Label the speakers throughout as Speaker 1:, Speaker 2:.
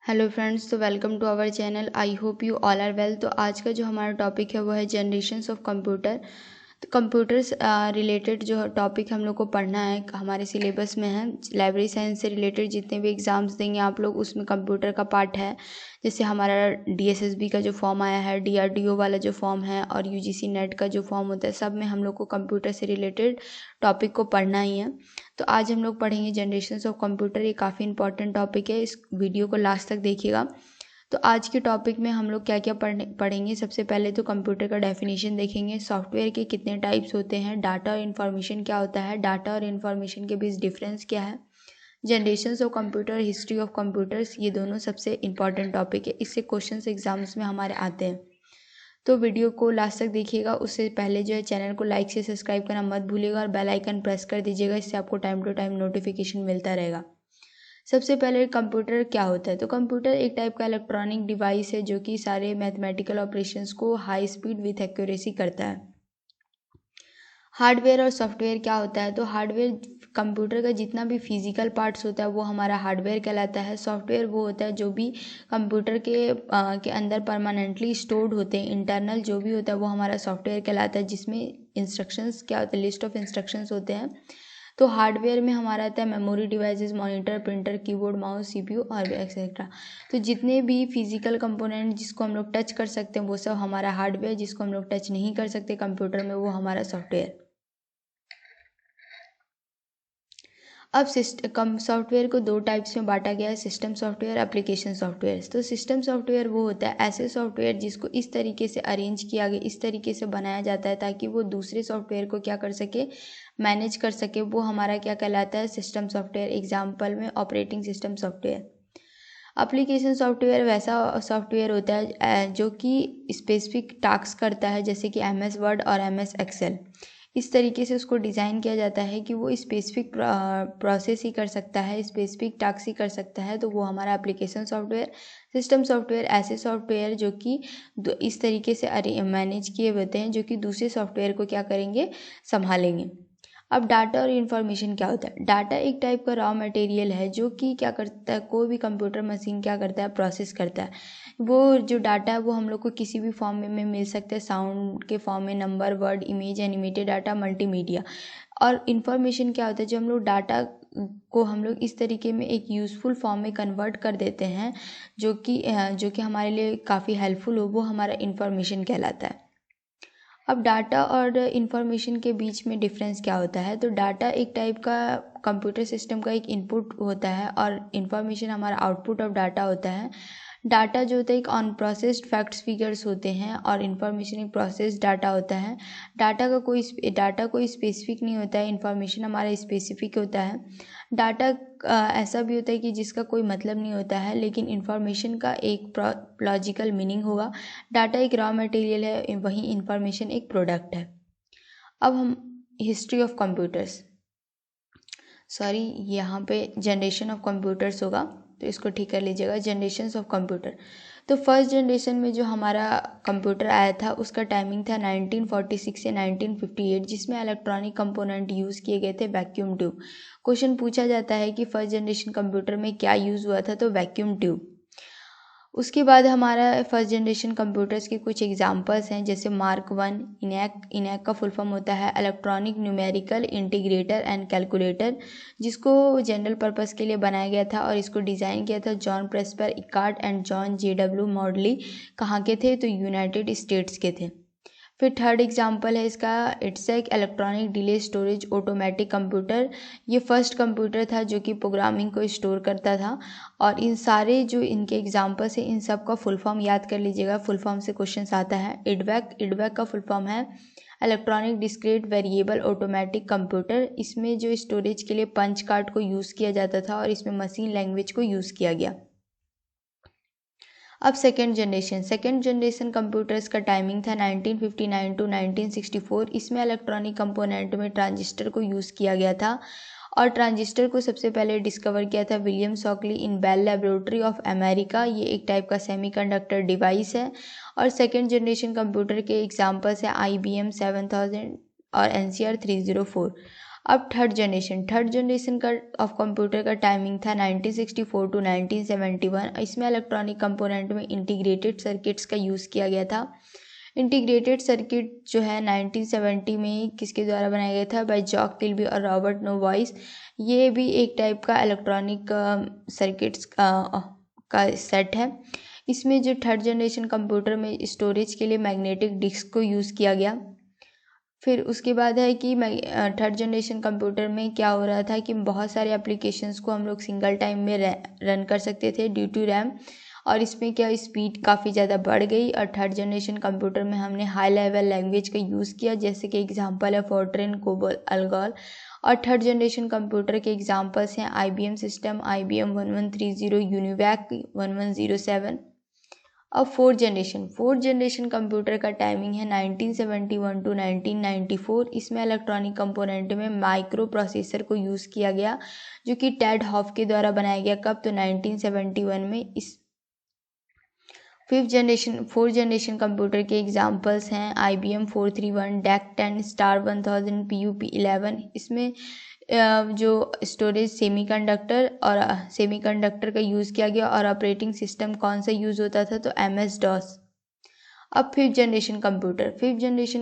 Speaker 1: Hello friends, तो welcome to our channel. I hope you all are well. तो आज का जो हमारा टॉपिक है वो है जनरेशन्स ऑफ कंप्यूटर। तो कंप्यूटर्स रिलेटेड जो टॉपिक हम लोग को पढ़ना है हमारे सिलेबस में है। लाइब्रेरी साइंस से रिलेटेड जितने भी एग्जाम्स देंगे आप लोग उसमें कंप्यूटर का पार्ट है। जैसे हमारा DSSB का जो फॉर्म आया है, DRDO वाला जो फॉर्म है और UGC नेट का जो फॉर्म होता है, सब में हम लोग को कंप्यूटर से रिलेटेड टॉपिक को पढ़ना ही है। तो आज हम लोग पढ़ेंगे जनरेशन्स ऑफ कंप्यूटर। ये काफ़ी इंपॉर्टेंट टॉपिक है, इस वीडियो को लास्ट तक देखिएगा। तो आज के टॉपिक में हम लोग क्या क्या पढ़ेंगे। सबसे पहले तो कंप्यूटर का डेफिनेशन देखेंगे, सॉफ्टवेयर के कितने टाइप्स होते हैं, डाटा और इन्फॉर्मेशन क्या होता है, डाटा और इन्फॉर्मेशन के बीच डिफरेंस क्या है, generations of computer, history of computers. ये दोनों सबसे इंपॉर्टेंट टॉपिक है, इससे क्वेश्चंस एग्जाम्स में हमारे आते हैं। तो वीडियो को लास्ट तक देखिएगा। उससे पहले जो है चैनल को लाइक से सब्सक्राइब करना मत भूलिएगा और बेल आइकन प्रेस कर दीजिएगा, इससे आपको टाइम टू टाइम नोटिफिकेशन मिलता रहेगा। सबसे पहले कंप्यूटर क्या होता है। तो कंप्यूटर एक टाइप का इलेक्ट्रॉनिक डिवाइस है जो कि सारे मैथमेटिकल ऑपरेशंस को हाई स्पीड विथ एक्यूरेसी करता है। हार्डवेयर और सॉफ्टवेयर क्या होता है। तो हार्डवेयर कंप्यूटर का जितना भी फिजिकल पार्ट्स होता है वो हमारा हार्डवेयर कहलाता है। सॉफ्टवेयर वो होता है जो भी कंप्यूटर के अंदर परमानेंटली स्टोर्ड होते हैं, इंटरनल जो भी होता है वो हमारा सॉफ्टवेयर कहलाता है, जिसमें इंस्ट्रक्शंस क्या होते हैं, लिस्ट ऑफ इंस्ट्रक्शंस होते हैं। तो हार्डवेयर में हमारा आता है memory devices, monitor, printer, keyboard, mouse, CPU और एक्सेट्रा। तो जितने भी फिजिकल कंपोनेंट जिसको हम लोग टच कर सकते हैं वो सब हमारा हार्डवेयर, जिसको हम लोग टच नहीं कर सकते कंप्यूटर में वो हमारा सॉफ्टवेयर। अब सॉफ्टवेयर को दो टाइप्स में बांटा गया है, सिस्टम सॉफ्टवेयर, एप्लीकेशन सॉफ्टवेयर। तो सिस्टम सॉफ्टवेयर वो होता है ऐसे सॉफ्टवेयर जिसको इस तरीके से अरेंज किया गया, इस तरीके से बनाया जाता है ताकि वो दूसरे सॉफ्टवेयर को क्या कर सके, मैनेज कर सके। वो हमारा क्या कहलाता है, सिस्टम सॉफ्टवेयर। एग्जाम्पल में operating system software. Application software वैसा सॉफ्टवेयर होता है जो कि स्पेसिफिक टास्क करता है, जैसे कि MS वर्ड और MS एक्सेल। इस तरीके से उसको डिज़ाइन किया जाता है कि वो स्पेसिफिक प्रोसेस ही कर सकता है, स्पेसिफिक टास्क ही कर सकता है, तो वो हमारा एप्लीकेशन सॉफ्टवेयर। सिस्टम सॉफ्टवेयर ऐसे सॉफ्टवेयर जो कि इस तरीके से मैनेज किए होते हैं जो कि दूसरे सॉफ्टवेयर को क्या करेंगे, संभालेंगे। अब डाटा और इन्फॉर्मेशन क्या होता है। डाटा एक टाइप का रॉ मटेरियल है जो कि क्या करता है, कोई भी कंप्यूटर मशीन क्या करता है, प्रोसेस करता है। वो जो डाटा है वो हम लोग को किसी भी फॉर्म में मिल सकता है, साउंड के फॉर्म में, number, word, image, animated data, multimedia. और इन्फॉर्मेशन क्या होता है, जो हम लोग डाटा को हम लोग इस तरीके में एक यूज़फुल फॉर्म में कन्वर्ट कर देते हैं जो कि हमारे लिए काफ़ी हेल्पफुल हो, वो हमारा इन्फॉर्मेशन कहलाता है। अब डाटा और इन्फॉर्मेशन के बीच में डिफरेंस क्या होता है। तो डाटा एक टाइप का कंप्यूटर सिस्टम का एक इनपुट होता है और इन्फॉर्मेशन हमारा आउटपुट ऑफ डाटा होता है। डाटा जो होता है एक अनप्रोसेस्ड फैक्ट्स फिगर्स होते हैं और इन्फॉर्मेशन एक प्रोसेस्ड डाटा होता है। डाटा कोई स्पेसिफिक नहीं होता है, इन्फॉर्मेशन हमारा स्पेसिफिक होता है। डाटा ऐसा भी होता है कि जिसका कोई मतलब नहीं होता है, लेकिन इन्फॉर्मेशन का एक लॉजिकल मीनिंग होगा। डाटा एक रॉ मटेरियल है, वहीं इन्फॉर्मेशन एक प्रोडक्ट है। अब हम हिस्ट्री ऑफ कंप्यूटर्स, सॉरी यहाँ पे जनरेशन ऑफ कंप्यूटर्स होगा तो इसको ठीक कर लीजिएगा, जनरेशन्स ऑफ कंप्यूटर। तो फर्स्ट जनरेशन में जो हमारा कंप्यूटर आया था उसका टाइमिंग था 1946 से 1958, जिसमें इलेक्ट्रॉनिक कंपोनेंट यूज़ किए गए थे, वैक्यूम ट्यूब। क्वेश्चन पूछा जाता है कि फर्स्ट जनरेशन कंप्यूटर में क्या यूज़ हुआ था, तो वैक्यूम ट्यूब। उसके बाद हमारा फर्स्ट जनरेशन कंप्यूटर्स के कुछ एग्जांपल्स हैं, जैसे मार्क 1, इनैक का फुल फॉर्म होता है electronic numerical integrator and calculator, जिसको जनरल पर्पस के लिए बनाया गया था और इसको डिज़ाइन किया था John प्रेस्पर Ekart and John JW मॉडली। कहाँ के थे, तो यूनाइटेड स्टेट्स के थे। फिर थर्ड एग्जांपल है इसका, इट्स एक electronic delay storage automatic computer. ये फर्स्ट कंप्यूटर था जो कि प्रोग्रामिंग को स्टोर करता था। और इन सारे जो इनके एग्जांपल्स हैं इन सब का फुल फॉर्म याद कर लीजिएगा, फुल फॉर्म से क्वेश्चन आता है। इडवैक का फुल फॉर्म है electronic discrete variable automatic computer. इसमें जो स्टोरेज के लिए पंच कार्ड को यूज़ किया जाता था और इसमें मशीन लैंग्वेज को यूज़ किया गया। अब सेकेंड जनरेशन कंप्यूटर्स का टाइमिंग था 1959 टू 1964। इसमें इलेक्ट्रॉनिक कंपोनेंट में ट्रांजिस्टर को यूज़ किया गया था और ट्रांजिस्टर को सबसे पहले डिस्कवर किया था William Shockley in Bell laboratory of America. ये एक टाइप का सेमीकंडक्टर डिवाइस है। और सेकेंड जनरेशन कंप्यूटर के एग्जांपल्स हैं IBM 7000 और NCR 304। अब थर्ड जनरेशन का ऑफ कंप्यूटर का टाइमिंग था 1964 टू 1971। इसमें इलेक्ट्रॉनिक कंपोनेंट में इंटीग्रेटेड सर्किट्स का यूज़ किया गया था। इंटीग्रेटेड सर्किट जो है 1970 में किसके द्वारा बनाया गया था, बाय जॉक किल्बी और रॉबर्ट नोवाइस। ये भी एक टाइप का इलेक्ट्रॉनिक सर्किट्स का सेट है। इसमें जो थर्ड जनरेशन कंप्यूटर में स्टोरेज के लिए मैग्नेटिक डिस्क को यूज़ किया गया। फिर उसके बाद है कि थर्ड जनरेशन कंप्यूटर में क्या हो रहा था कि बहुत सारे एप्लीकेशंस को हम लोग सिंगल टाइम में रन कर सकते थे ड्यू टू रैम, और इसमें क्या स्पीड काफ़ी ज़्यादा बढ़ गई। और थर्ड जनरेशन कंप्यूटर में हमने हाई लेवल लैंग्वेज का यूज़ किया, जैसे कि एग्जांपल है फोर्ट्रेन, कोबोल, अल्गोल। और थर्ड जनरेशन कंप्यूटर के एग्जांपल्स हैं IBM सिस्टम, IBM 1130, यूनिवैक 1107। अब फोर्थ जनरेशन कंप्यूटर का टाइमिंग है 1971 टू 1994। इसमें इलेक्ट्रॉनिक कंपोनेंट में माइक्रो प्रोसेसर को यूज़ किया गया, जो कि टेड हॉफ के द्वारा बनाया गया। कब, तो 1971 में। इस फोर्थ जनरेशन कंप्यूटर के एग्जांपल्स हैं IBM 431, DEC 10, स्टार 1000, PUP 11। इसमें जो स्टोरेज सेमीकंडक्टर का यूज़ किया गया, और ऑपरेटिंग सिस्टम कौन सा यूज़ होता था, तो MS-DOS। अब फिफ्थ जनरेशन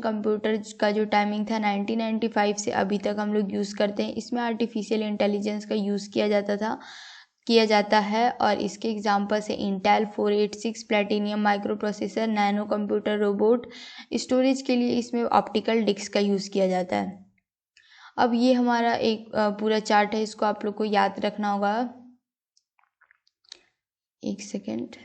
Speaker 1: कंप्यूटर का जो टाइमिंग था 1995 से अभी तक हम लोग यूज़ करते हैं। इसमें आर्टिफिशियल इंटेलिजेंस का यूज़ किया जाता है, और इसके एग्जाम्पल से Intel 486 platinum micro processor, nano computer, robot. Storage के लिए इसमें ऑप्टिकल डिस्क का यूज़ किया जाता है। अब ये हमारा एक पूरा चार्ट है, इसको आप लोग को याद रखना होगा। एक सेकेंड।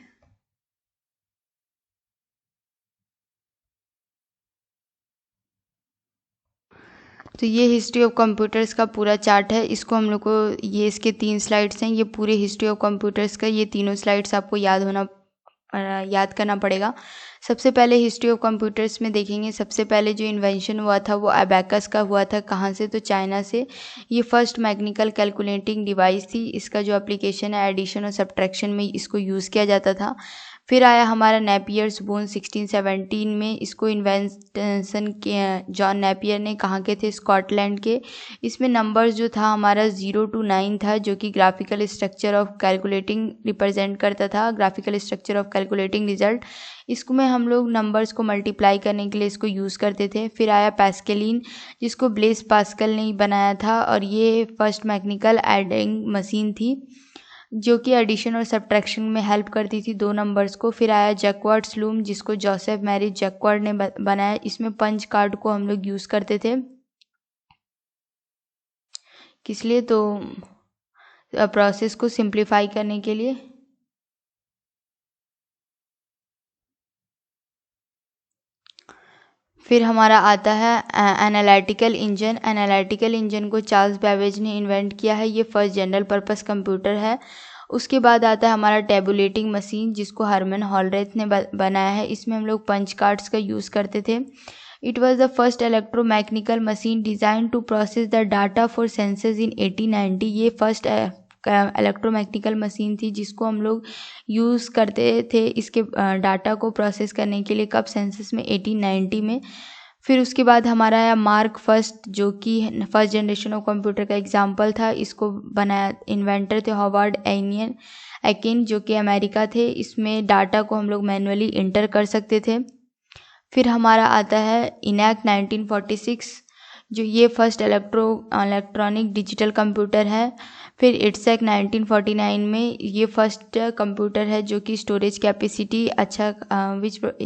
Speaker 1: तो ये हिस्ट्री ऑफ कंप्यूटर्स का पूरा चार्ट है। इसको हम लोग को, ये इसके 3 स्लाइड्स हैं। ये पूरे हिस्ट्री ऑफ कंप्यूटर्स का ये तीनों स्लाइड्स आपको याद करना पड़ेगा। सबसे पहले हिस्ट्री ऑफ कंप्यूटर्स में देखेंगे, सबसे पहले जो इन्वेंशन हुआ था वो अबैकस का हुआ था। कहाँ से, तो चाइना से। ये फर्स्ट मैकेनिकल कैलकुलेटिंग डिवाइस थी। इसका जो एप्लीकेशन है एडिशन और सब्ट्रैक्शन में इसको यूज़ किया जाता था। फिर आया हमारा नेपियर्स बोन 1617 में। इसको इन्वेंशन किया जॉन नेपियर ने। कहाँ के थे, स्कॉटलैंड के। इसमें नंबर्स जो था हमारा 0 to 9 था, जो कि graphical structure of calculating represent करता था, graphical structure of calculating result. इसको में हम लोग नंबर्स को मल्टीप्लाई करने के लिए इसको यूज़ करते थे। फिर आया पैस्कलिन, जिसको ब्लेस पास्कल ने बनाया था, और ये फर्स्ट मैकेनिकल एडिंग मशीन थी, जो कि एडिशन और सब्ट्रैक्शन में हेल्प करती थी दो नंबर्स को। फिर आया जैक्वार्ड्स लूम, जिसको जोसेफ मैरी जैक्वार्ड ने बनाया। इसमें पंच कार्ड को हम लोग यूज़ करते थे, किस लिए, तो प्रोसेस को सिंप्लीफाई करने के लिए। फिर हमारा आता है एनालिटिकल इंजन को चार्ल्स बैबेज ने इन्वेंट किया है। ये फर्स्ट जनरल पर्पस कंप्यूटर है। उसके बाद आता है हमारा टेबुलेटिंग मशीन, जिसको हरमन हॉलरेथ ने बनाया है। इसमें हम लोग पंच कार्ड्स का यूज़ करते थे। It was the first electromechanical machine design to process the data for census in 1890। ये फर्स्ट इलेक्ट्रोमैकेनिकल मशीन थी जिसको हम लोग यूज़ करते थे इसके डाटा को प्रोसेस करने के लिए। कब, सेंसस में 1890 में। फिर उसके बाद हमारा आया मार्क फर्स्ट, जो कि फर्स्ट जनरेशन ऑफ कंप्यूटर का एग्जांपल था। इसको बनाया, इन्वेंटर थे हॉवार्ड एकिन, जो कि अमेरिका थे। इसमें डाटा को हम लोग मैनुअली इंटर कर सकते थे। फिर हमारा आता है इनैक 1946, जो ये फर्स्ट इलेक्ट्रॉनिक डिजिटल कंप्यूटर है। फिर इट्सैक 1949 में, ये फर्स्ट कंप्यूटर है जो कि स्टोरेज कैपेसिटी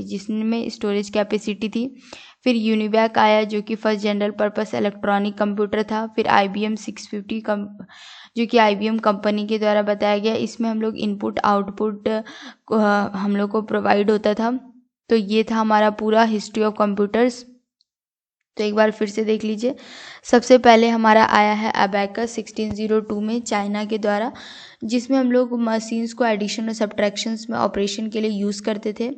Speaker 1: जिसमें स्टोरेज कैपेसिटी थी। फिर यूनिवैक आया, जो कि first general purpose electronic computer था। फिर IBM 650 जो कि IBM कंपनी के द्वारा बताया गया। इसमें हम लोग इनपुट आउटपुट हम लोग को प्रोवाइड होता था। तो ये था हमारा पूरा हिस्ट्री ऑफ कंप्यूटर्स। तो एक बार फिर से देख लीजिए। सबसे पहले हमारा आया है अबैकस 1602 में चाइना के द्वारा, जिसमें हम लोग मशीन्स को एडिशन और सब्ट्रैक्शंस में ऑपरेशन के लिए यूज़ करते थे।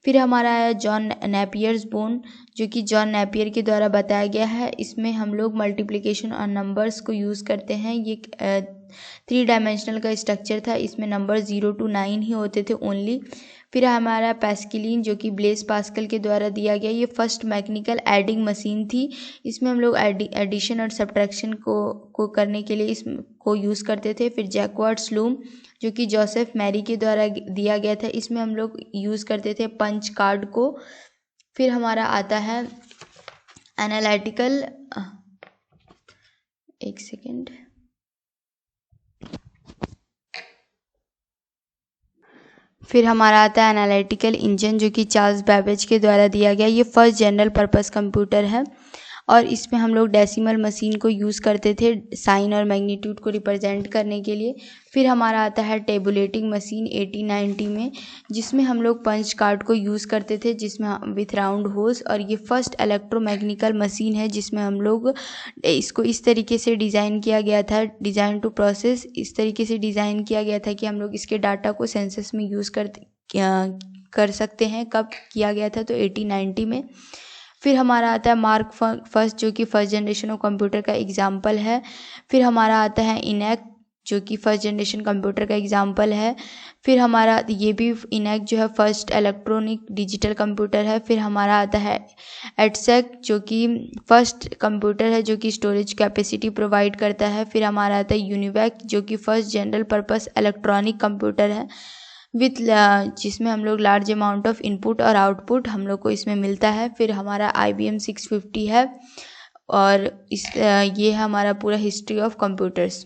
Speaker 1: फिर हमारा आया जॉन नेपियर्स बोन, जो कि जॉन नेपियर के द्वारा बताया गया है। इसमें हम लोग मल्टीप्लिकेशन और नंबर्स को यूज़ करते हैं। ये 3 डायमेंशनल का स्ट्रक्चर था, इसमें नंबर 0 to 9 ही होते थे ओनली। फिर हमारा पैस्किलिन जो कि ब्लेस पास्कल के द्वारा दिया गया, ये फर्स्ट मैकेनिकल एडिंग मशीन थी। इसमें हम लोग एडिशन और सब्ट्रैक्शन को करने के लिए इसको यूज़ करते थे। फिर जैकवर्ड्स लूम जो कि जोसेफ मैरी के द्वारा दिया गया था, इसमें हम लोग यूज़ करते थे पंच कार्ड को। फिर हमारा आता है एनालिटिकल, एक सेकेंड, फिर हमारा आता है एनालिटिकल इंजन जो कि चार्ल्स बैबेज के द्वारा दिया गया। ये फर्स्ट जनरल पर्पस कंप्यूटर है और इसमें हम लोग डेसिमल मशीन को यूज़ करते थे साइन और मैग्नीट्यूड को रिप्रेजेंट करने के लिए। फिर हमारा आता है टेबुलेटिंग मशीन 1890 में, जिसमें हम लोग पंच कार्ड को यूज़ करते थे जिसमें विथ राउंड होल्स। और ये फर्स्ट इलेक्ट्रोमैकेनिकल मशीन है जिसमें हम लोग इसको इस तरीके से डिज़ाइन किया गया था, डिज़ाइन टू प्रोसेस इस तरीके से डिज़ाइन किया गया था कि हम लोग इसके डाटा को सेंसस में यूज़ कर सकते हैं। कब किया गया था? तो 1890 में। फिर हमारा आता है मार्क फर्स्ट जो कि फर्स्ट जनरेशन ऑफ कंप्यूटर का एग्जाम्पल है। फिर हमारा आता है इनैक जो कि फर्स्ट जनरेशन कंप्यूटर का एग्जाम्पल है। फिर हमारा ये भी इनैक जो है फर्स्ट इलेक्ट्रॉनिक डिजिटल कंप्यूटर है। फिर हमारा आता है एटसेक जो कि फर्स्ट कंप्यूटर है जो कि स्टोरेज कैपेसिटी प्रोवाइड करता है। फिर हमारा आता है यूनिवैक जो कि first general purpose electronic computer है विथ जिसमें हम लोग लार्ज अमाउंट ऑफ इनपुट और आउटपुट हम लोग को इसमें मिलता है। फिर हमारा IBM 650 है और ये है हमारा पूरा हिस्ट्री ऑफ कंप्यूटर्स।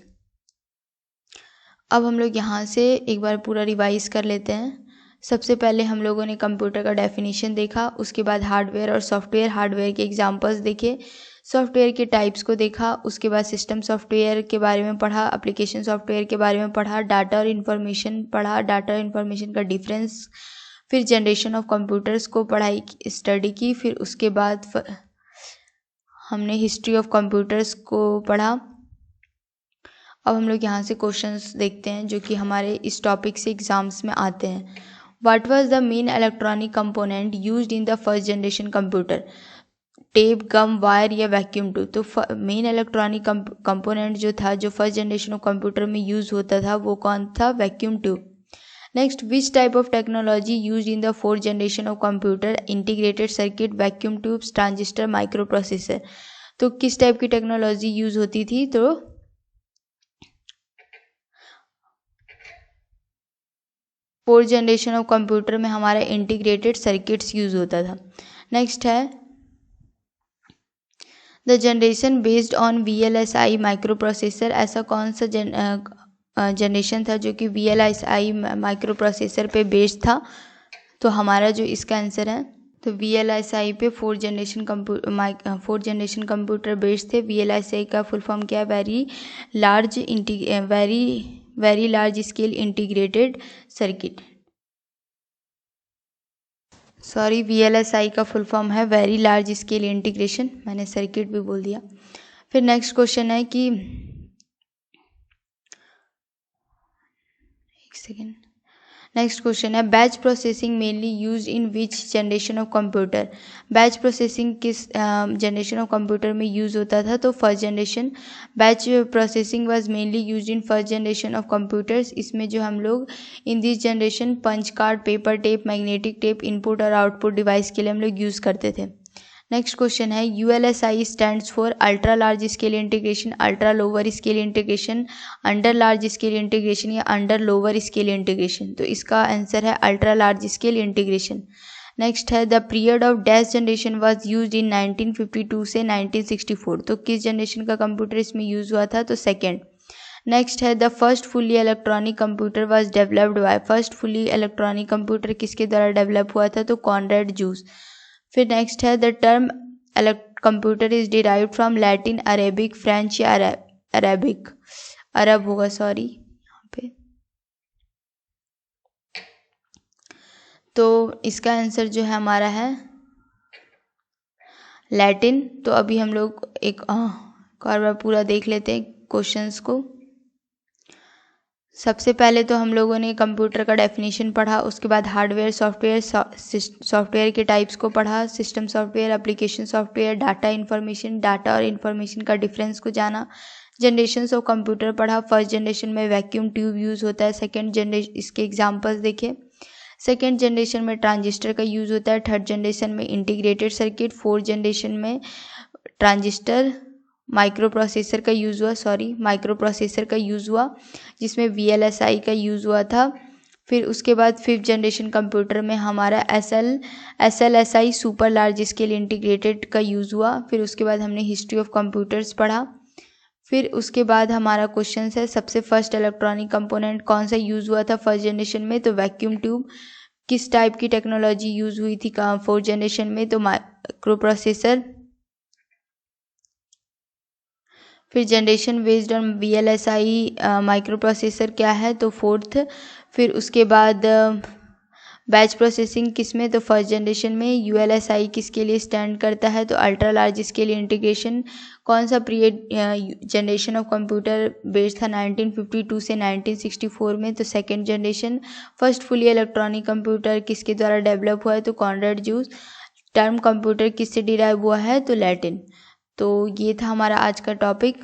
Speaker 1: अब हम लोग यहाँ से एक बार पूरा रिवाइज कर लेते हैं। सबसे पहले हम लोगों ने कंप्यूटर का डेफिनेशन देखा, उसके बाद हार्डवेयर और सॉफ्टवेयर, हार्डवेयर के एग्जांपल्स देखे, सॉफ्टवेयर के टाइप्स को देखा, उसके बाद सिस्टम सॉफ्टवेयर के बारे में पढ़ा, एप्लीकेशन सॉफ्टवेयर के बारे में पढ़ा, डाटा और इन्फॉर्मेशन पढ़ा, डाटा और इन्फॉर्मेशन का डिफरेंस, फिर जनरेशन ऑफ कंप्यूटर्स को पढ़ाई स्टडी की। फिर उसके बाद हमने हिस्ट्री ऑफ कंप्यूटर्स को पढ़ा। अब हम लोग यहाँ से क्वेश्चंस देखते हैं जो कि हमारे इस टॉपिक से एग्जाम्स में आते हैं। What was the main electronic component used in the first generation computer? Tape, gum, wire या वैक्यूम ट्यूब? तो मेन इलेक्ट्रॉनिक कंपोनेंट जो था जो फर्स्ट जनरेशन ऑफ कंप्यूटर में यूज होता था वो कौन था? Vacuum tube. Next, which type of technology used in the fourth generation of computer? Integrated circuit, vacuum tubes, transistor, microprocessor. तो किस टाइप की टेक्नोलॉजी यूज होती थी? तो फोर्थ जनरेशन ऑफ कंप्यूटर में हमारा इंटीग्रेटेड सर्किट्स यूज होता था। नेक्स्ट है the generation based on VLSI micro processor. ऐसा कौन सा जनरेशन था जो कि VLSI माइक्रो प्रोसेसर पे बेस्ड था? तो हमारा जो इसका आंसर है तो VLSI पे फोर्थ जनरेशन कंप्यूटर बेस्ड थे। VLSI का फुल फॉर्म क्या है? Very large scale integrated circuit. Sorry, VLSI का फुल फॉर्म है वेरी लार्ज स्केल इंटीग्रेशन, मैंने सर्किट भी बोल दिया। फिर नेक्स्ट क्वेश्चन है कि एक सेकेंड, नेक्स्ट क्वेश्चन है batch processing mainly used in which generation of computer? Batch processing किस जनरेशन ऑफ कंप्यूटर में यूज होता था? तो first generation. Batch processing was mainly used in first generation of computers. इसमें जो हम लोग in this generation punch card, paper tape, magnetic tape input और आउटपुट डिवाइस के लिए हम लोग यूज़ करते थे। नेक्स्ट क्वेश्चन है ULSI stands for ultra large scale integration, ultra lower scale integration, under large scale integration या अंडर लोअर स्केल इंटीग्रेशन? तो इसका आंसर है ultra large scale integration. Next है the period of dash generation was used in 1952 से 1964। तो किस generation का computer इसमें यूज हुआ था? तो सेकेंड। नेक्स्ट है the first fully electronic computer was developed by. First fully electronic computer किसके द्वारा डेवलप हुआ था? तो कॉनरेड जूस। फिर नेक्स्ट है the term computer is derived from Latin, Arabic, French या अरेबिक? अरब होगा, सॉरी यहाँ पे। तो इसका आंसर जो है हमारा है लैटिन। तो अभी हम लोग एक और बार पूरा देख लेते हैं क्वेश्चंस को। सबसे पहले तो हम लोगों ने कंप्यूटर का डेफिनेशन पढ़ा, उसके बाद हार्डवेयर, सॉफ्टवेयर के टाइप्स को पढ़ा, system software, application software, data और इन्फॉर्मेशन का डिफरेंस को जाना, जनरेशन ऑफ कंप्यूटर पढ़ा। फर्स्ट जनरेशन में वैक्यूम ट्यूब यूज़ होता है। सेकेंड जनरेशन, इसके एग्जांपल्स देखिए। सेकेंड जनरेशन में ट्रांजिस्टर का यूज़ होता है। थर्ड जनरेशन में इंटीग्रेटेड सर्किट। फोर्थ जनरेशन में ट्रांजिस्टर माइक्रो प्रोसेसर का यूज़ हुआ जिसमें VLSI का यूज़ हुआ था। फिर उसके बाद फिफ्थ जनरेशन कंप्यूटर में हमारा SLSI super large scale integrated का यूज़ हुआ। फिर उसके बाद हमने हिस्ट्री ऑफ कंप्यूटर्स पढ़ा। फिर उसके बाद हमारा क्वेश्चन है सबसे फर्स्ट इलेक्ट्रॉनिक कंपोनेंट कौन सा यूज़ हुआ था फर्स्ट जनरेशन में, तो वैक्यूम ट्यूब। किस टाइप की टेक्नोलॉजी यूज़ हुई थी फोर्थ जनरेशन में, तो माइक्रो प्रोसेसर। फिर generation based on VLSI micro processor क्या है, तो फोर्थ। फिर उसके बाद बैच प्रोसेसिंग किस में, तो फर्स्ट जनरेशन में। ULSI किसके लिए स्टैंड करता है, तो अल्ट्रा लार्ज स्केल इंटीग्रेशन। कौन सा period generation of computer based था 1952 से 1964 में, तो second generation. First fully electronic computer किसके द्वारा डेवलप हुआ है, तो कॉनरेड जूस। टर्म कंप्यूटर किससे डिराइव हुआ है, तो लैटिन। तो ये था हमारा आज का टॉपिक।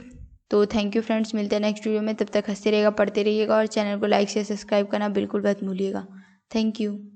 Speaker 1: तो थैंक यू फ्रेंड्स, मिलते हैं नेक्स्ट वीडियो में। तब तक हंसते रहिएगा, पढ़ते रहिएगा और चैनल को लाइक शेयर सब्सक्राइब करना बिल्कुल मत भूलिएगा। Thank you.